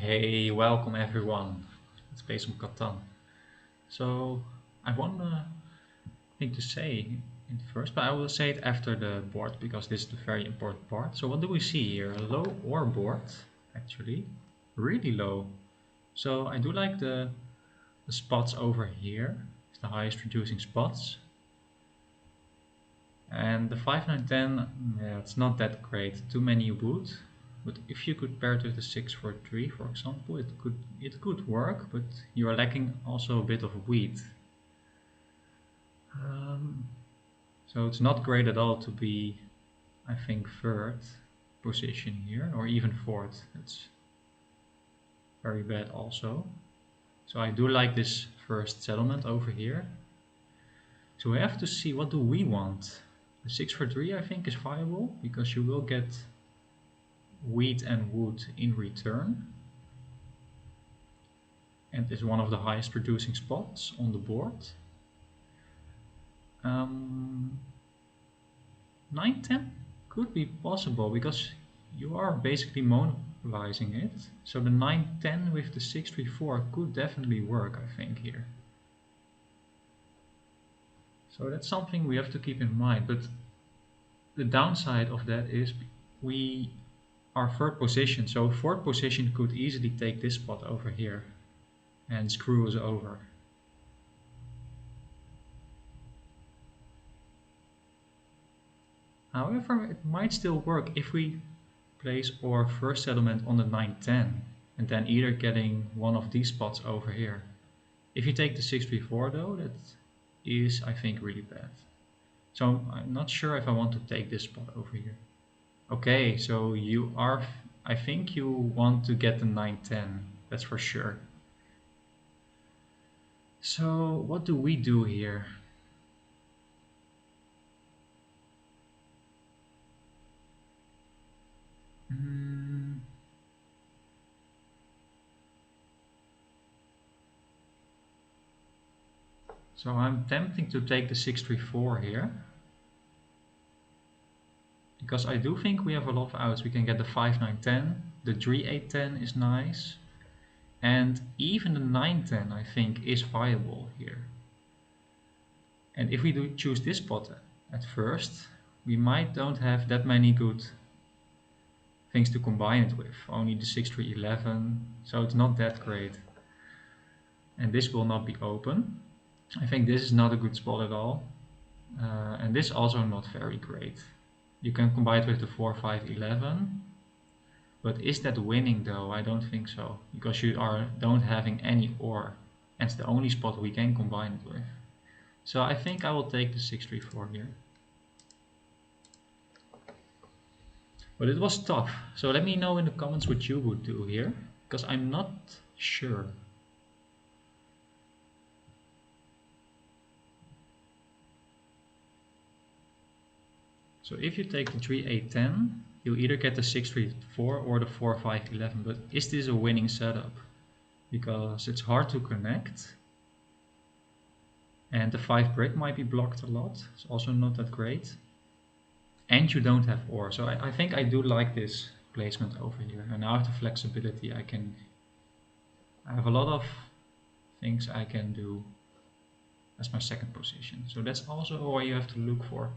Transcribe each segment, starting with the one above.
Hey, welcome everyone. Let's play some Catan. So, I have one thing to say in first, but I will say it after the board because this is the very important part. So, what do we see here? A low or board, actually, really low. So, I do like the spots over here, it's the highest reducing spots. And the 5, 9, 10, yeah, it's not that great. Too many wood. But if you could pair it with the 6 4 3, for example, it could work, but you are lacking also a bit of wheat. Um, so it's not great at all to be, I think, third position here, or even fourth. It's very bad also. So I do like this first settlement over here. So we have to see, what do we want? The 6 for 3 I think is viable because you will get wheat and wood in return, and is one of the highest producing spots on the board. 910 could be possible because you are basically monopolizing it. So the 910 with the 634 could definitely work, I think, here. So that's something we have to keep in mind. But the downside of that is we are third position. So fourth position could easily take this spot over here and screw us over. However, it might still work if we place our first settlement on the 910 and then either getting one of these spots over here. If you take the 634 though, that is, I think, really bad. So I'm not sure if I want to take this spot over here. Okay, so you are, I think you want to get the 910, that's for sure. So what do we do here? Hmm. So I'm tempting to take the 634 here, because I do think we have a lot of outs. We can get the 5 9 10, the 3 8 10 is nice, and even the 9 10 I think is viable here. And if we do choose this spot at first, we might don't have that many good things to combine it with. Only the 6 3 11, so it's not that great. And this will not be open. I think this is not a good spot at all. And this also not very great. You can combine it with the 4 5 11. But is that winning though? I don't think so, because you don't having any ore, and it's the only spot we can combine it with. So I think I will take the 634 here. But it was tough. So let me know in the comments what you would do here, because I'm not sure. So if you take the 3 8 10, you either get the 634 or the 4 5 11. But is this a winning setup? Because it's hard to connect. And the 5 brick might be blocked a lot. It's also not that great. And you don't have ore. So I think I do like this placement over here. And now I have the flexibility. I have a lot of things I can do as my second position. So that's also why you have to look for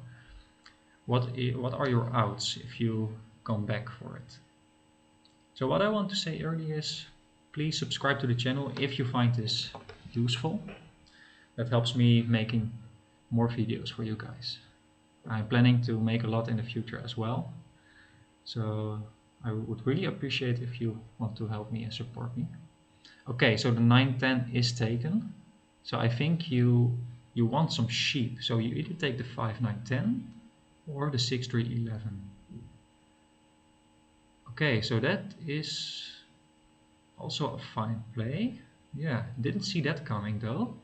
what are your outs if you come back for it. So what I want to say earlier is, please subscribe to the channel if you find this useful. That helps me making more videos for you guys. I'm planning to make a lot in the future as well. So I would really appreciate if you want to help me and support me. Okay, so the 910 is taken. So I think you want some sheep. So you either take the 5 9 10 or the 6 3 11. Okay, so that is also a fine play. Yeah, didn't see that coming though.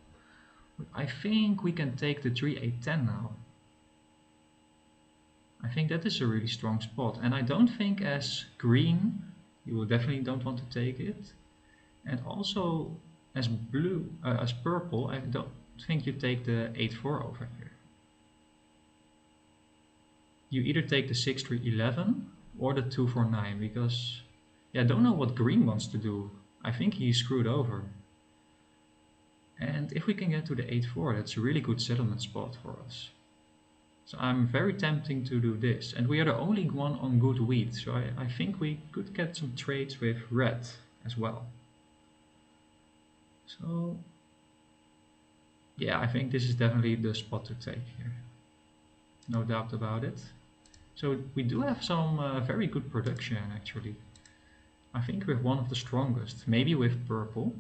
But I think we can take the 3 8 10 now. I think that is a really strong spot, and I don't think as green you will definitely don't want to take it, and also as blue, as purple, I don't think you take the 8-4 over here. You either take the 6-3-11 or the 2-4-9, because Yeah, I don't know what green wants to do. I think he's screwed over. And if we can get to the 8-4, that's a really good settlement spot for us. So I'm very tempting to do this. And we are the only one on good wheat, so I think we could get some trades with red as well. So yeah, I think this is definitely the spot to take here. No doubt about it. So we do have some very good production actually. I think we're one of the strongest, maybe with purple.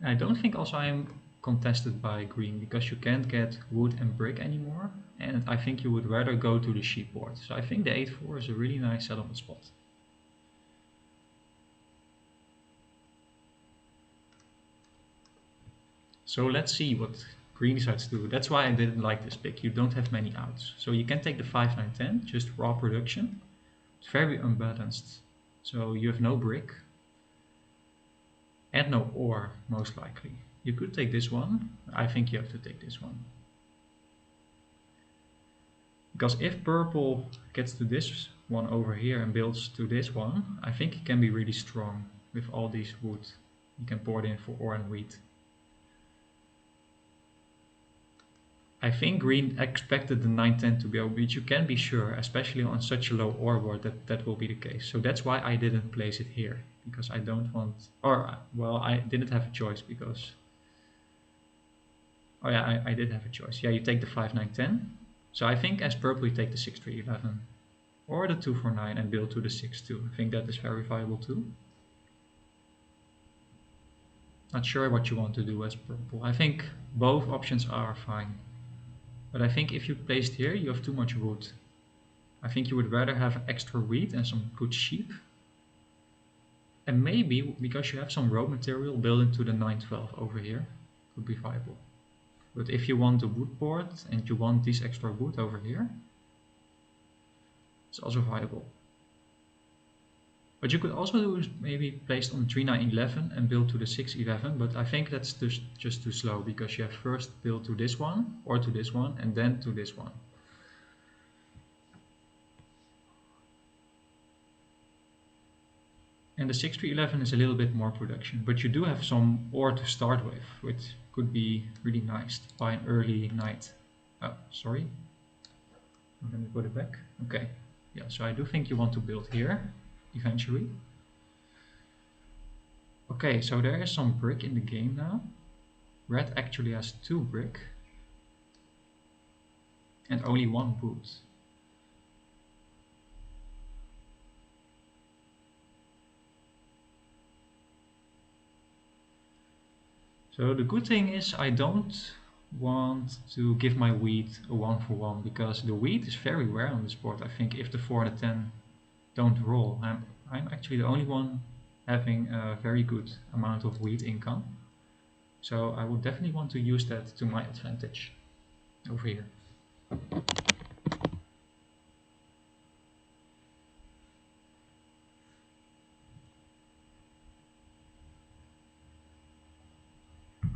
I don't think also I'm contested by green because you can't get wood and brick anymore, and I think you would rather go to the sheep board. So I think the 8-4 is a really nice settlement spot. So let's see what green decides to do. That's why I didn't like this pick. You don't have many outs. So you can take the 5-9-10, just raw production. It's very unbalanced. So you have no brick and no ore, most likely. You could take this one. I think you have to take this one. Because if purple gets to this one over here and builds to this one, I think he can be really strong with all these wood. You can pour it in for ore and wheat. I think green expected the 9-10 to go, but you can be sure, especially on such a low ore board, that that will be the case. So that's why I didn't place it here, because I don't want, or well, I didn't have a choice because, oh yeah, I did have a choice. Yeah, you take the 5-9-10. So I think as purple you take the 6-3-11 or the 2-4-9 and build to the 6-2. I think that is very viable too. Not sure what you want to do as purple. I think both options are fine. But I think if you placed here, you have too much wood. I think you would rather have extra wheat and some good sheep. And maybe, because you have some raw material, build into the 9-12 over here. Could be viable. But if you want the wood board and you want this extra wood over here, it's also viable. What you could also do is maybe place on 3-9-11 and build to the 6-11, but I think that's just too slow because you have first build to this one or to this one and then to this one. And the 6-3-11 is a little bit more production, but you do have some ore to start with, which could be really nice by an early night. Oh, sorry. Let me put it back. Okay. Yeah, so I do think you want to build here eventually. Okay, so there is some brick in the game now. Red actually has 2 brick and only 1 wood. So the good thing is I don't want to give my wheat a 1-for-1 because the wheat is very rare on this board. I think if the 4 and the 10 don't roll, I'm actually the only one having a very good amount of wheat income. So I would definitely want to use that to my advantage over here.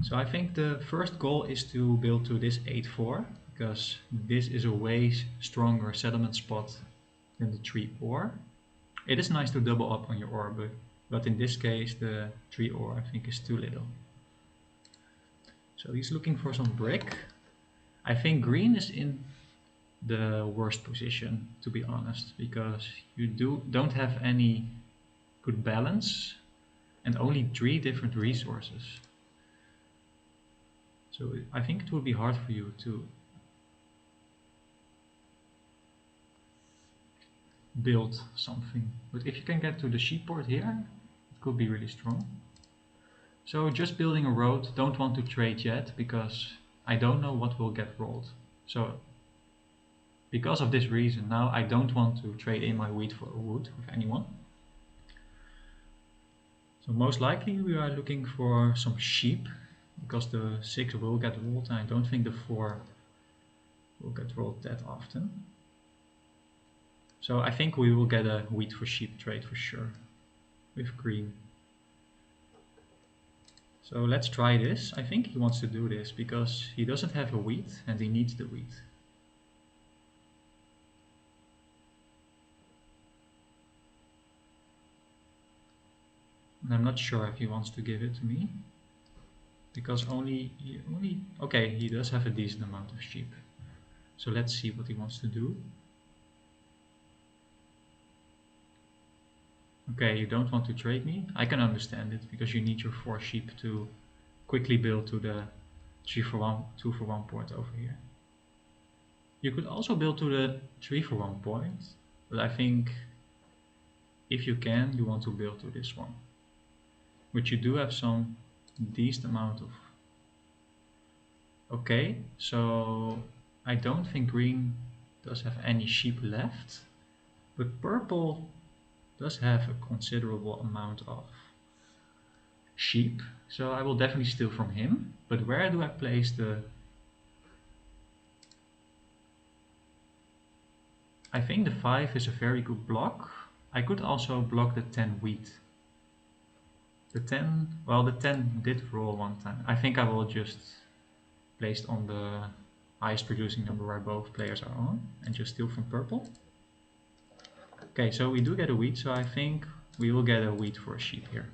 So I think the first goal is to build to this 8-4 because this is a way stronger settlement spot than the 3 ore. It is nice to double up on your ore, but in this case the 3 ore I think is too little. So he's looking for some brick. I think green is in the worst position, to be honest, because you don't have any good balance and only 3 different resources. So I think it would be hard for you to build something. But if you can get to the sheep port here, it could be really strong. So just building a road, don't want to trade yet because I don't know what will get rolled. So because of this reason, now I don't want to trade in my wheat for wood with anyone. So most likely we are looking for some sheep because the 6 will get rolled and I don't think the 4 will get rolled that often. So I think we will get a wheat for sheep trade for sure with green. So let's try this. I think he wants to do this because he doesn't have a wheat and he needs the wheat. And I'm not sure if he wants to give it to me. Because okay, he does have a decent amount of sheep. So let's see what he wants to do. Okay, you don't want to trade me. I can understand it because you need your 4 sheep to quickly build to the 3 for 1, 2 for 1 point over here. You could also build to the 3 for 1 point, but I think if you can, you want to build to this one. But you do have some decent amount of... Okay, so I don't think green does have any sheep left, but purple does have a considerable amount of sheep, so I will definitely steal from him. But where do I place the... I think the 5 is a very good block. I could also block the 10 wheat. The 10, well, the 10 did roll one time. I think I will just place it on the highest producing number where both players are on and just steal from purple. Okay, so we do get a wheat, so I think we will get a wheat for a sheep here.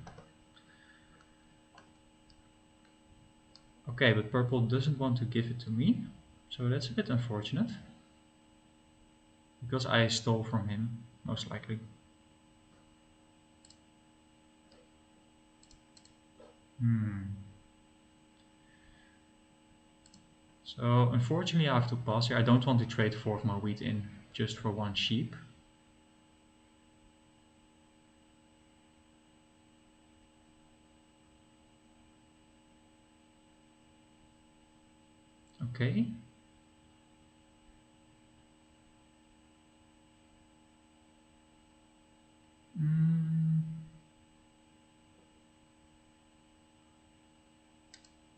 Okay, but purple doesn't want to give it to me, so that's a bit unfortunate. Because I stole from him, most likely. So unfortunately I have to pass here. I don't want to trade 4 of my wheat in just for 1 sheep. Okay.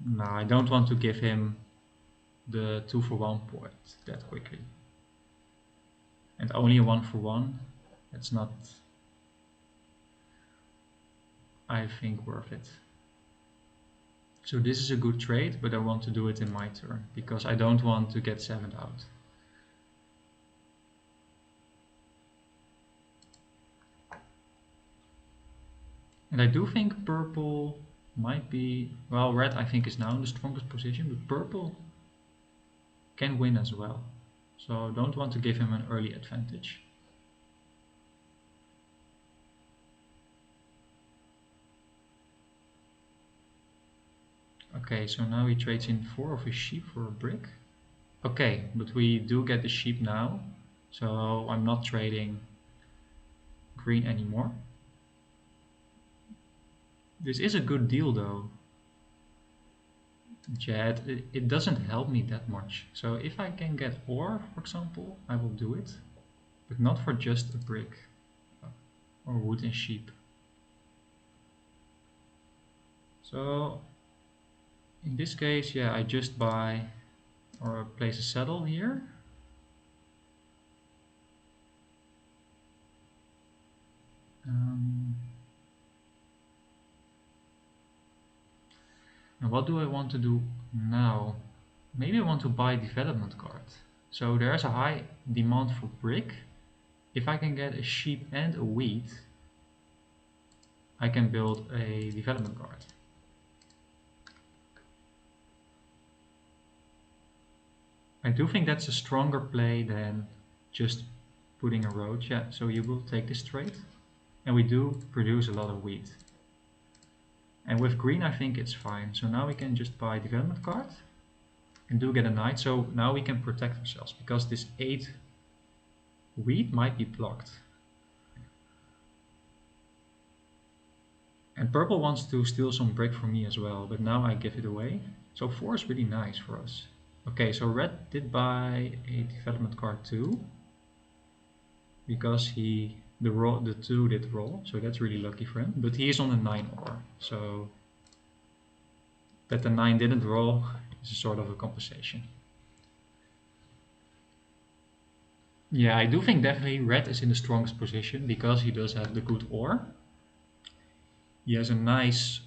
No, I don't want to give him the 2 for 1 point that quickly. And only a 1 for 1, that's not, I think, worth it. So this is a good trade, but I want to do it in my turn, because I don't want to get 7'd out. And I do think purple might be, well, red I think is now in the strongest position, but purple can win as well. So don't want to give him an early advantage. Okay, so now he trades in 4 of his sheep for a brick. Okay, but we do get the sheep now, so I'm not trading green anymore. This is a good deal though. Yeah, it doesn't help me that much. So if I can get ore, for example, I will do it. But not for just a brick or wood and sheep. So in this case, yeah, I just buy or place a saddle here. And what do I want to do now? Maybe I want to buy a development card. So there's a high demand for brick. If I can get a sheep and a wheat, I can build a development card. I do think that's a stronger play than just putting a road. Yeah, so you will take this trade. And we do produce a lot of wheat. And with green, I think it's fine. So now we can just buy development card and do get a knight. So now we can protect ourselves because this 8 wheat might be blocked. And purple wants to steal some brick from me as well, but now I give it away. So 4 is really nice for us. Okay, so red did buy a development card too, because the 2 did roll, so that's really lucky for him. But he is on the 9 ore, so that the 9 didn't roll is a sort of a compensation. Yeah, I do think definitely red is in the strongest position because he does have the good ore. He has a nice,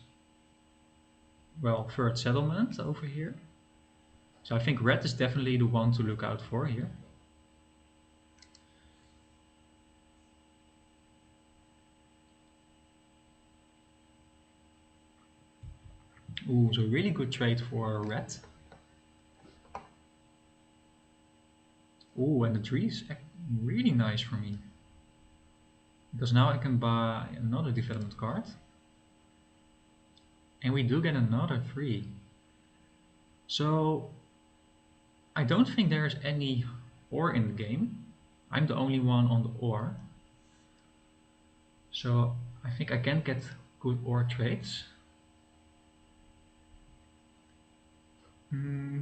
well, third settlement over here. So I think red is definitely the one to look out for here. Ooh, so really good trade for red. Ooh, and the tree is really nice for me. Because now I can buy another development card. And we do get another 3. So I don't think there's any ore in the game. I'm the only one on the ore. So I think I can get good ore trades.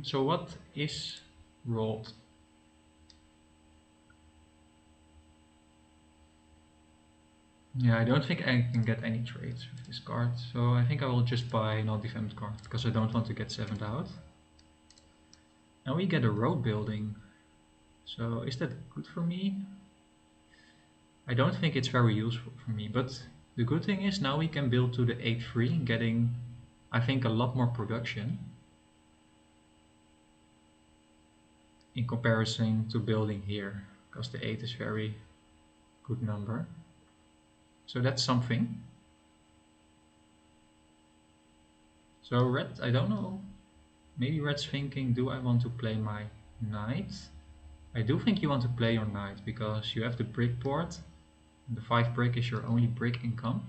So what is rolled? Yeah, I don't think I can get any trades with this card. So I think I will just buy an defense card because I don't want to get 7'd out. Now we get a road building. So is that good for me? I don't think it's very useful for me, but the good thing is now we can build to the 8-3, getting, I think, a lot more production in comparison to building here, because the 8 is very good number. So that's something. So red, I don't know, maybe red's thinking, do I want to play my knight? I do think you want to play your knight, because you have the brick board, the 5 brick is your only brick income,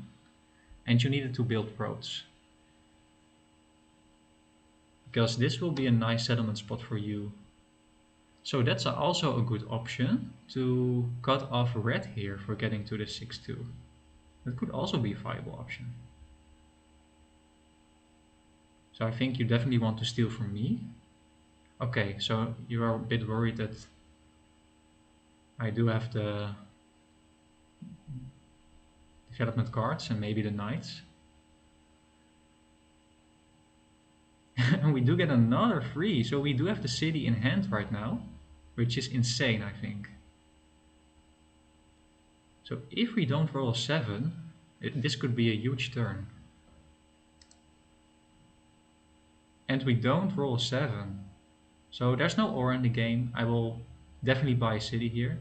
and you needed to build roads. Because this will be a nice settlement spot for you. So that's also a good option to cut off red here for getting to the 6-2. That could also be a viable option. So I think you definitely want to steal from me. Okay, so you are a bit worried that I do have the development cards and maybe the knights. And we do get another 3, so we do have the city in hand right now, which is insane, I think. So if we don't roll a 7, this could be a huge turn. And we don't roll a 7. So there's no ore in the game. I will definitely buy a city here.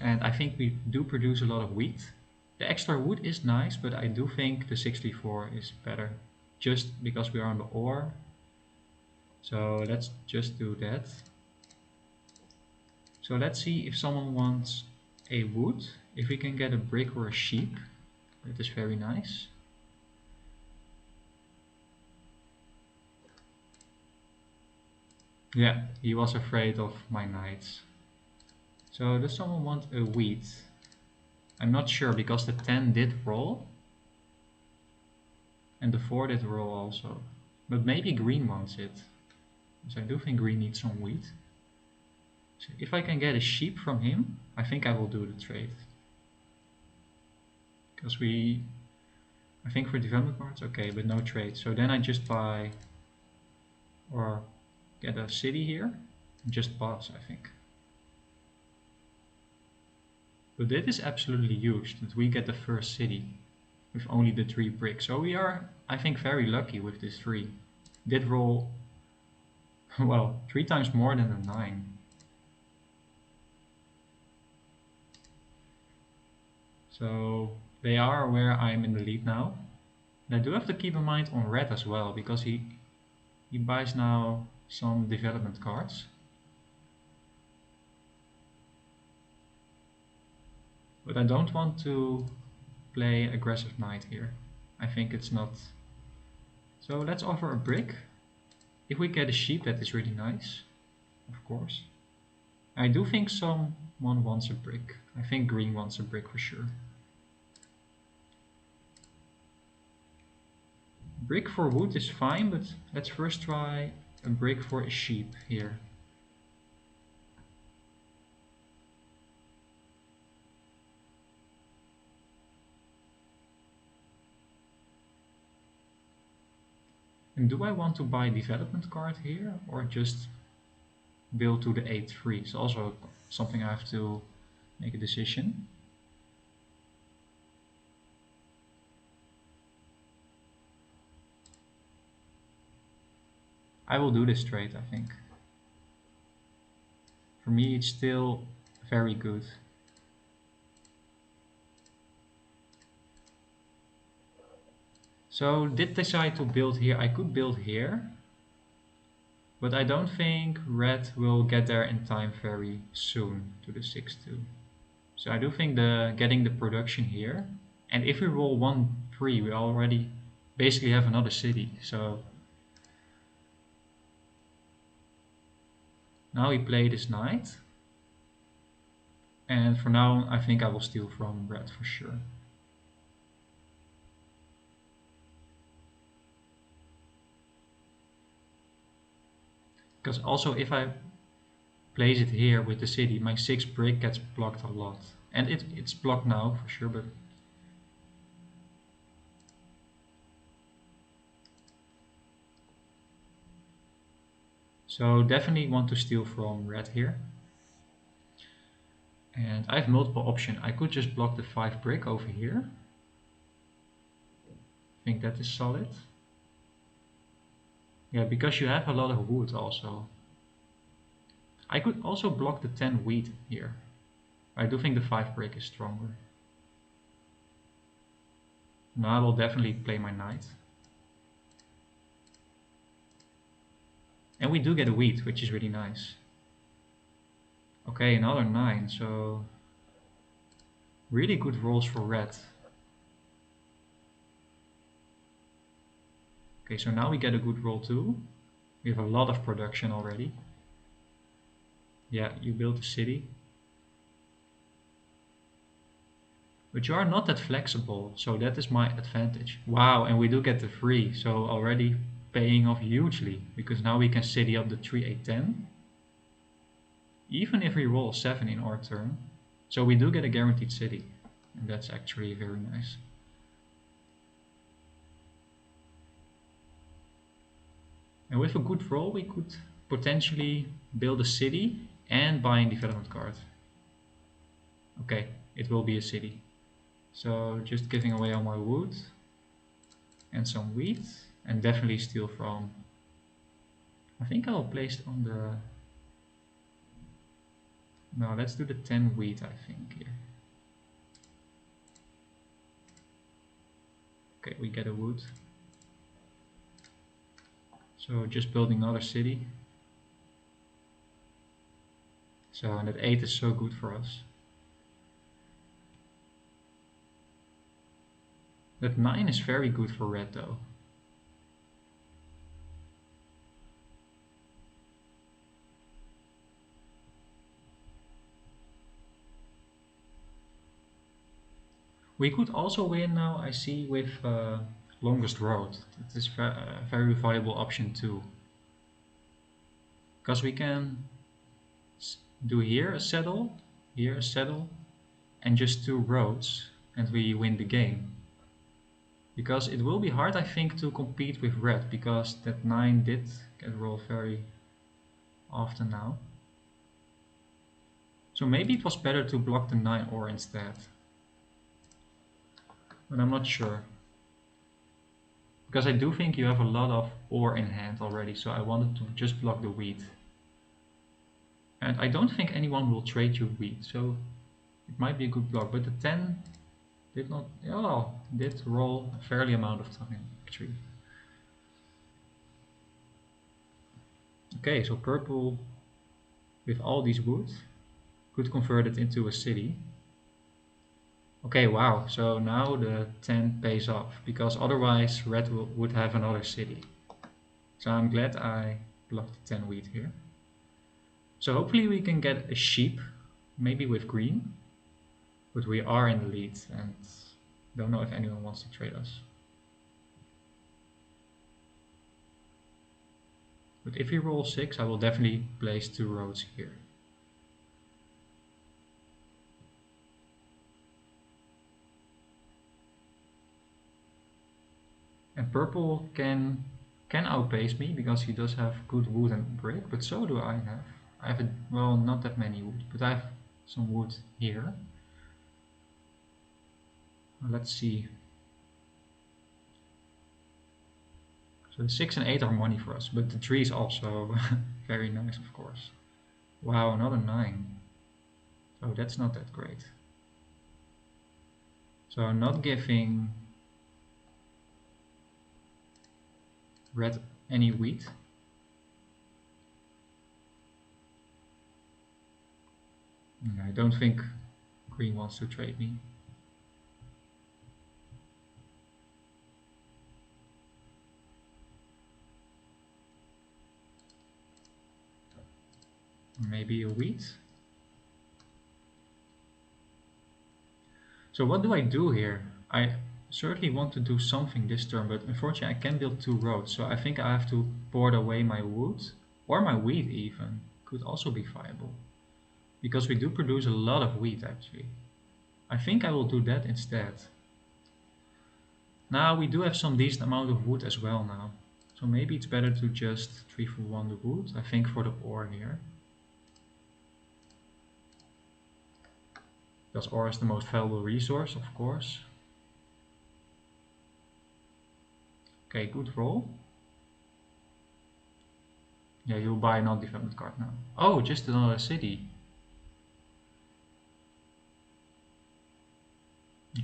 And I think we do produce a lot of wheat. The extra wood is nice, but I do think the 64 is better. Just because we are on the ore. So let's just do that. So let's see if someone wants a wood. If we can get a brick or a sheep, that is very nice. Yeah, he was afraid of my knights. So does someone want a wheat? I'm not sure because the 10 did roll. And the 4 did roll also. But maybe green wants it. So I do think green needs some wheat. So if I can get a sheep from him, I think I will do the trade. Because I think for development cards, okay, but no trade. So then I just buy or get a city here and just pass, I think. But it is absolutely huge that we get the first city with only the 3 bricks. So we are, I think, very lucky with this 3. Did roll, well, 3 times more than a 9. So they are aware I'm in the lead now. And I do have to keep in mind on red as well, because he buys now some development cards. But I don't want to play aggressive knight here. I think it's not. So let's offer a brick. If we get a sheep, that is really nice, of course. I do think someone wants a brick. I think green wants a brick for sure. Brick for wood is fine, but let's first try a brick for a sheep here. And do I want to buy development card here or just build to the 8-3? It's also something I have to make a decision. I will do this trade, I think. For me, it's still very good. So did decide to build here. I could build here, but I don't think red will get there in time very soon to the 6-2. So I do think getting the production here, and if we roll 1-3, we already basically have another city. So now we play this knight, and for now I think I will steal from red for sure. Because also if I place it here with the city, my 6 brick gets blocked a lot. And it's blocked now for sure, but so definitely want to steal from red here. And I have multiple options. I could just block the 5 brick over here. I think that is solid. Yeah, because you have a lot of wood also. I could also block the 10 wheat here. I do think the 5 brick is stronger. Now I will definitely play my knight. And we do get a wheat, which is really nice. Okay, another 9, so really good rolls for red. Okay, so now we get a good roll too. We have a lot of production already. Yeah, you built a city. But you are not that flexible, so that is my advantage. Wow, and we do get the free, so already paying off hugely, because now we can city up the 3-8-10. Even if we roll a 7 in our turn. So we do get a guaranteed city, and that's actually very nice. And with a good roll, we could potentially build a city and buy a development card. Okay, it will be a city. So just giving away all my wood and some wheat, and definitely steal from. I think I will place it on the. No, let's do the 10 wheat, I think, here. Okay, we get a wood. So just building another city. So, and that 8 is so good for us. That 9 is very good for red though. We could also win now, I see, with longest road. It is a very viable option too. Because we can do here a saddle, and just 2 roads, and we win the game. Because it will be hard, I think, to compete with red, because that 9 did get rolled very often now. So maybe it was better to block the 9 ore instead. But I'm not sure. Because I do think you have a lot of ore in hand already, so I wanted to just block the wheat. And I don't think anyone will trade you wheat, so it might be a good block. But the 10 did not, oh, did roll a fairly amount of time, actually. Okay, so purple, with all these wood, could convert it into a city. Okay, wow, so now the 10 pays off, because otherwise red would have another city. So I'm glad I blocked the 10 wheat here. So hopefully we can get a sheep, maybe with green. But we are in the lead and don't know if anyone wants to trade us. But if we roll 6, I will definitely place 2 roads here. And purple can outpace me because he does have good wood and brick, but so do I have. I have, well, not that many wood, but I have some wood here. Let's see. So the 6 and 8 are money for us, but the 3 is also very nice, of course. Wow, another 9. So that's not that great. So not giving red any wheat? I don't think green wants to trade me. Maybe a wheat. So what do I do here? I certainly want to do something this turn, but unfortunately I can't build two roads. So I think I have to board away my wood, or my wheat even. Could also be viable. Because we do produce a lot of wheat actually. I think I will do that instead. Now we do have some decent amount of wood as well now. So maybe it's better to just 3 for 1 the wood, I think, for the ore here. Because ore is the most valuable resource, of course. Okay, good roll. Yeah, you'll buy another development card now. Oh, just another city.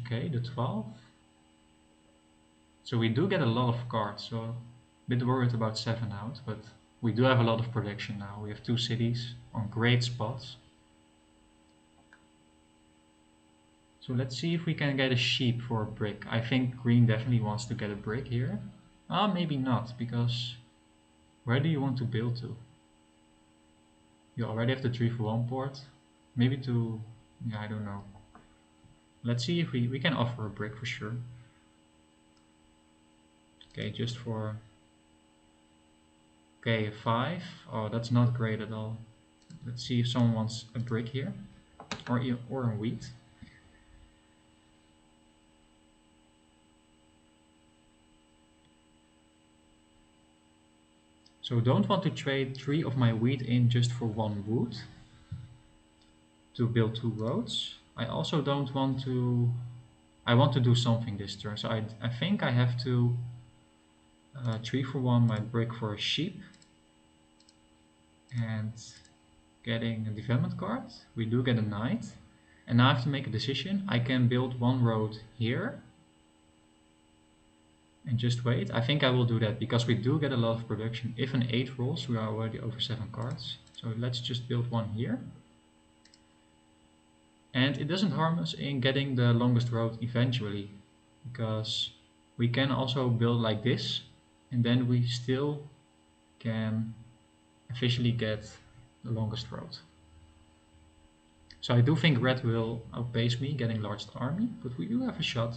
Okay, the 12. So we do get a lot of cards, so a bit worried about 7 out, but we do have a lot of production now. We have 2 cities on great spots. So let's see if we can get a sheep for a brick. I think green definitely wants to get a brick here. Ah, maybe not, because where do you want to build to? You already have the 3 for 1 port. Maybe to, yeah, I don't know. Let's see if we can offer a brick for sure. Okay, just for, okay, a 5. Oh, that's not great at all. Let's see if someone wants a brick here, or a wheat. So don't want to trade 3 of my wheat in just for 1 wood to build 2 roads. I also don't want to, I want to do something this turn, so I think I have to 3 for 1 my brick for a sheep. And getting a development card, we do get a knight. And now I have to make a decision. I can build 1 road here and just wait. I think I will do that because we do get a lot of production. If an 8 rolls, we are already over 7 cards. So let's just build 1 here. And it doesn't harm us in getting the longest road eventually, because we can also build like this, and then we still can officially get the longest road. So I do think red will outpace me getting largest army, but we do have a shot.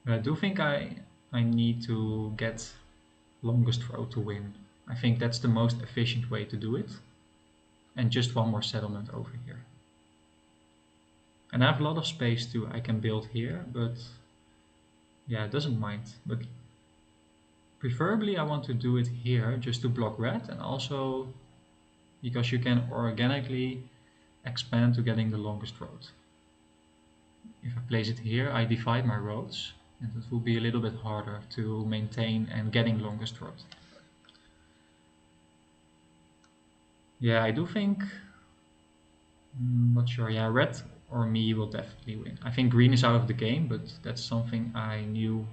But I do think I need to get longest road to win. I think that's the most efficient way to do it. And just 1 more settlement over here. And I have a lot of space too. I can build here, but yeah, it doesn't mind. But preferably I want to do it here just to block red, and also because you can organically expand to getting the longest road. If I place it here, I divide my roads, and it will be a little bit harder to maintain and getting longest road. Yeah, I do think, not sure, yeah, red or me will definitely win. I think green is out of the game, but that's something I knew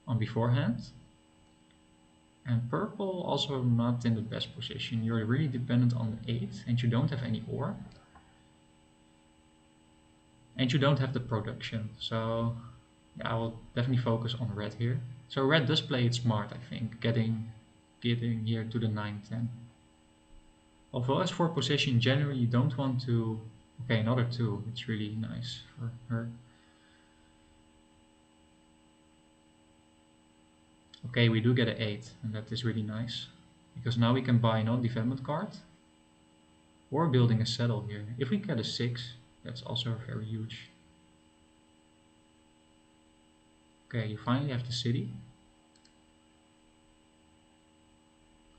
on beforehand. And purple also not in the best position. You're really dependent on the 8 and you don't have any ore. And you don't have the production, so yeah, I will definitely focus on red here. So red does play it smart, I think, getting here to the 9-10. Although as for position, generally you don't want to... Okay, another 2, it's really nice for her. Okay, we do get an 8, and that is really nice. Because now we can buy another development card. Or building a settle here. If we get a 6, that's also very huge. Okay, you finally have the city.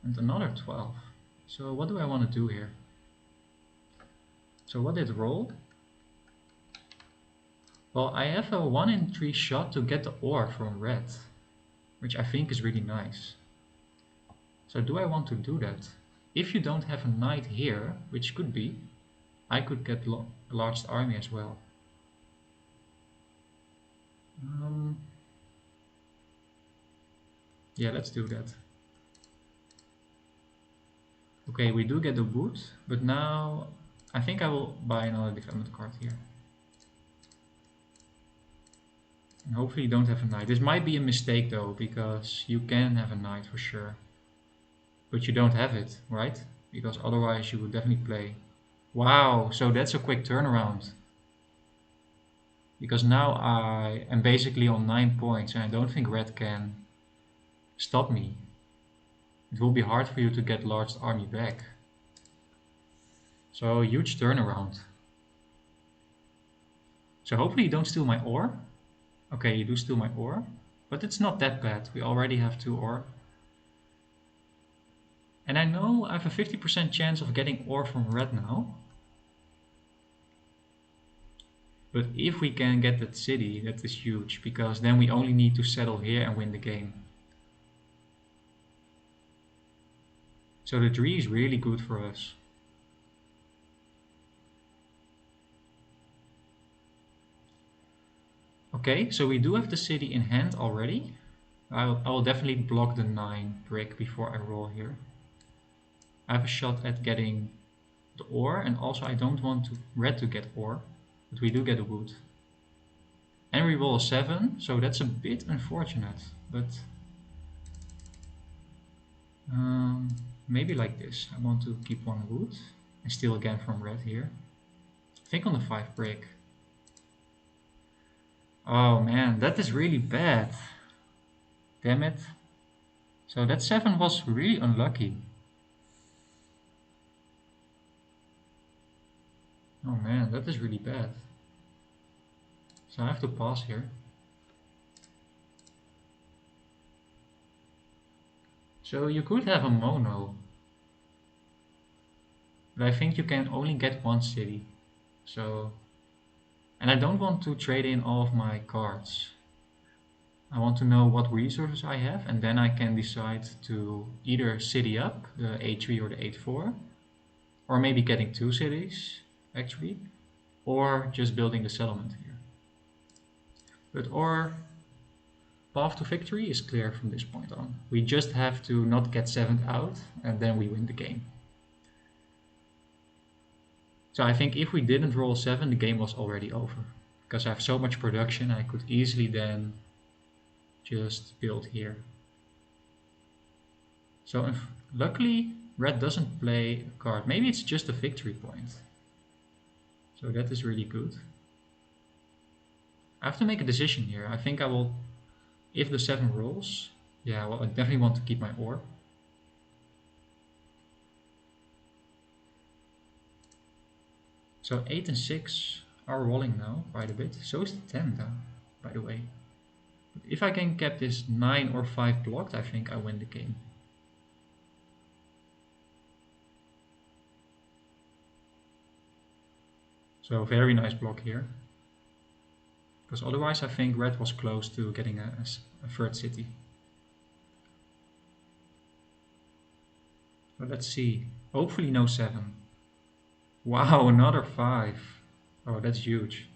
And another 12. So what do I want to do here? So what did roll? Well, I have a 1 in 3 shot to get the ore from red, which I think is really nice. So do I want to do that? If you don't have a knight here, which could be, I could get a large army as well. Um, yeah, let's do that. Okay, we do get the wood, but now I think I will buy another development card here. And hopefully you don't have a knight. This might be a mistake though, because you can have a knight for sure. But you don't have it, right? Because otherwise you would definitely play. Wow, so that's a quick turnaround. Because now I am basically on 9 points and I don't think red can stop me. It will be hard for you to get large army back. So huge turnaround. So hopefully you don't steal my ore. Okay, you do steal my ore. But it's not that bad. We already have 2 ore. And I know I have a 50% chance of getting ore from red now. But if we can get that city, that is huge. Because then we only need to settle here and win the game. So the tree is really good for us. Okay, so we do have the city in hand already. I will definitely block the 9 brick before I roll here. I have a shot at getting the ore, and also I don't want red to get ore, but we do get a wood. And we roll a 7, so that's a bit unfortunate, but maybe like this. I want to keep 1 wood and steal again from red here. I think on the 5 brick. Oh man, that is really bad. Damn it. So that 7 was really unlucky. Oh man, that is really bad. So I have to pause here. So you could have a mono. But I think you can only get 1 city. So... And I don't want to trade in all of my cards. I want to know what resources I have, and then I can decide to either city up, the A3 or the A4, or maybe getting 2 cities, actually, or just building the settlement here. But our path to victory is clear from this point on. We just have to not get 7th out, and then we win the game. So I think if we didn't roll 7, the game was already over. Because I have so much production, I could easily then just build here. So if, luckily, red doesn't play a card. Maybe it's just a victory point. So that is really good. I have to make a decision here. I think I will, if the 7 rolls, yeah, well, I definitely want to keep my ore. So 8 and 6 are rolling now quite a bit. So is the 10 though, by the way. But if I can get this 9 or 5 blocked, I think I win the game. So very nice block here. Because otherwise I think red was close to getting a 3rd city. So let's see. Hopefully no 7. Wow, another 5. Oh, that's huge.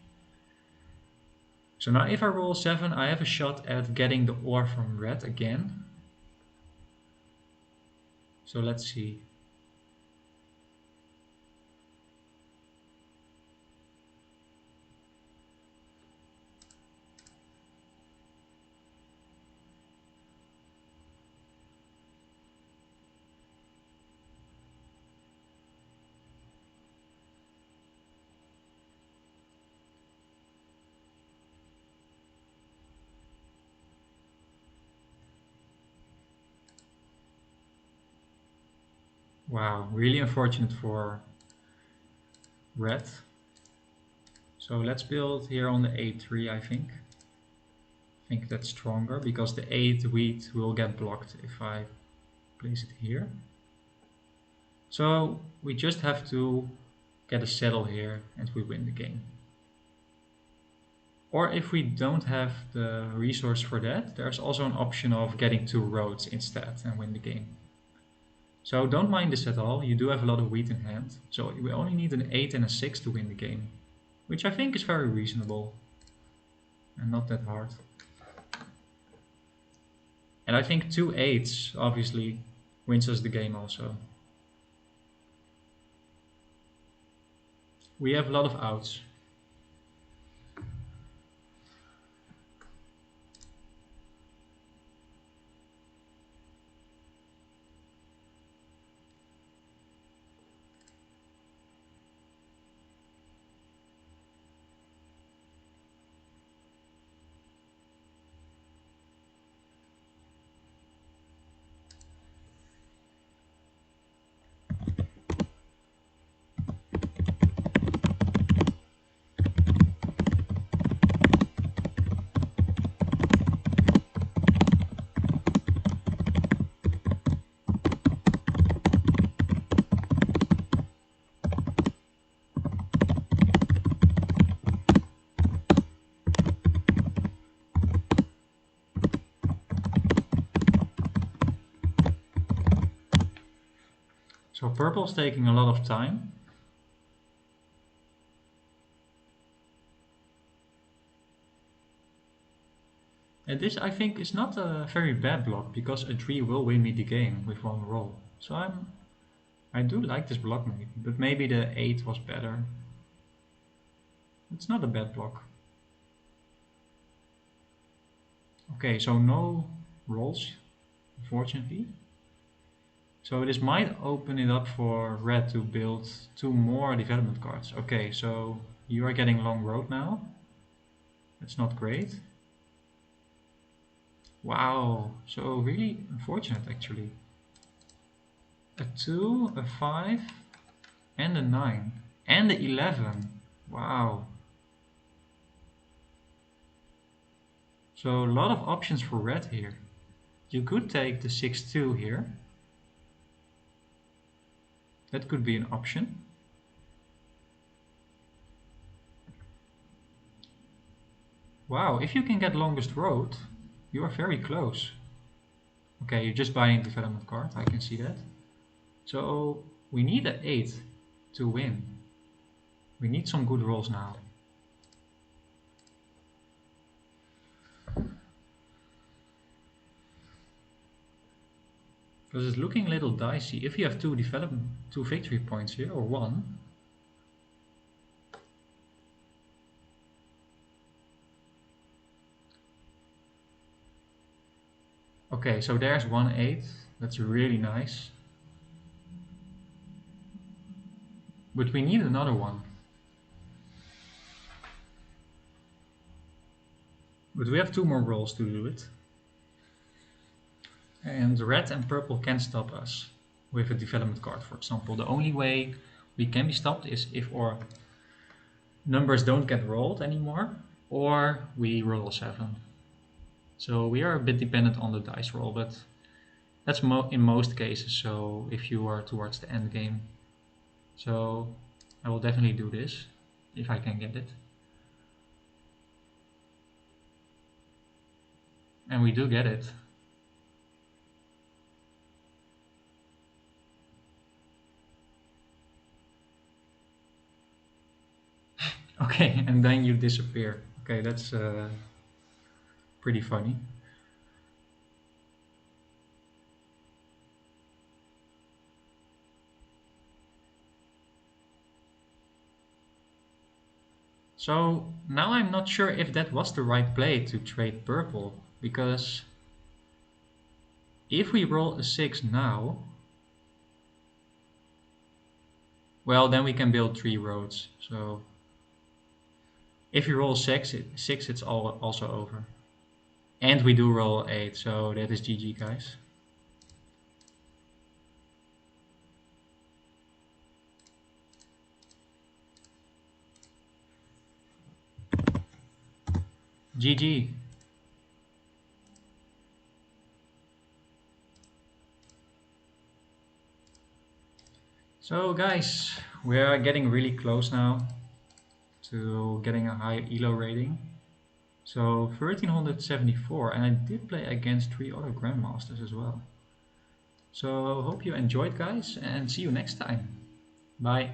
So now if I roll 7, I have a shot at getting the ore from red again. So let's see. Wow, really unfortunate for red. So let's build here on the A3, I think. I think that's stronger because the 8 wheat will get blocked if I place it here. So we just have to get a settle here and we win the game. Or if we don't have the resource for that, there's also an option of getting 2 roads instead and win the game. So don't mind this at all, you do have a lot of wheat in hand. So we only need an 8 and a 6 to win the game, which I think is very reasonable. and not that hard. And I think 2 8s obviously wins us the game also. We have a lot of outs. So purple's taking a lot of time. And this I think is not a very bad block because a 3 will win me the game with one roll. So I do like this block maybe, but maybe the 8 was better. It's not a bad block. Okay, so no rolls, unfortunately. So this might open it up for red to build 2 more development cards. Okay, so you are getting long road now. That's not great. Wow, so really unfortunate actually. A 2, a 5, and a 9, and a 11. Wow. So a lot of options for red here. You could take the 6-2 here. That could be an option. Wow, if you can get longest road, you are very close. Okay, you're just buying a development card, I can see that. So we need an 8 to win. We need some good rolls now. Because it's looking a little dicey. If you have 2 victory points here, or 1. Okay, so there's 1-8. That's really nice. But we need another one. But we have 2 more rolls to do it. And red and purple can stop us with a development card, for example. The only way we can be stopped is if our numbers don't get rolled anymore, or we roll a 7. So we are a bit dependent on the dice roll, but that's in most cases, so if you are towards the end game. So I will definitely do this, if I can get it. And we do get it. Okay, and then you disappear. Okay, that's pretty funny. So now I'm not sure if that was the right play to trade purple, because if we roll a 6 now, well, then we can build 3 roads. So if you roll 6, it's also over. And we do roll 8, so that is GG, guys. GG. So guys, we are getting really close now to getting a high ELO rating. So 1374, and I did play against 3 other Grandmasters as well. So hope you enjoyed, guys, and see you next time. Bye.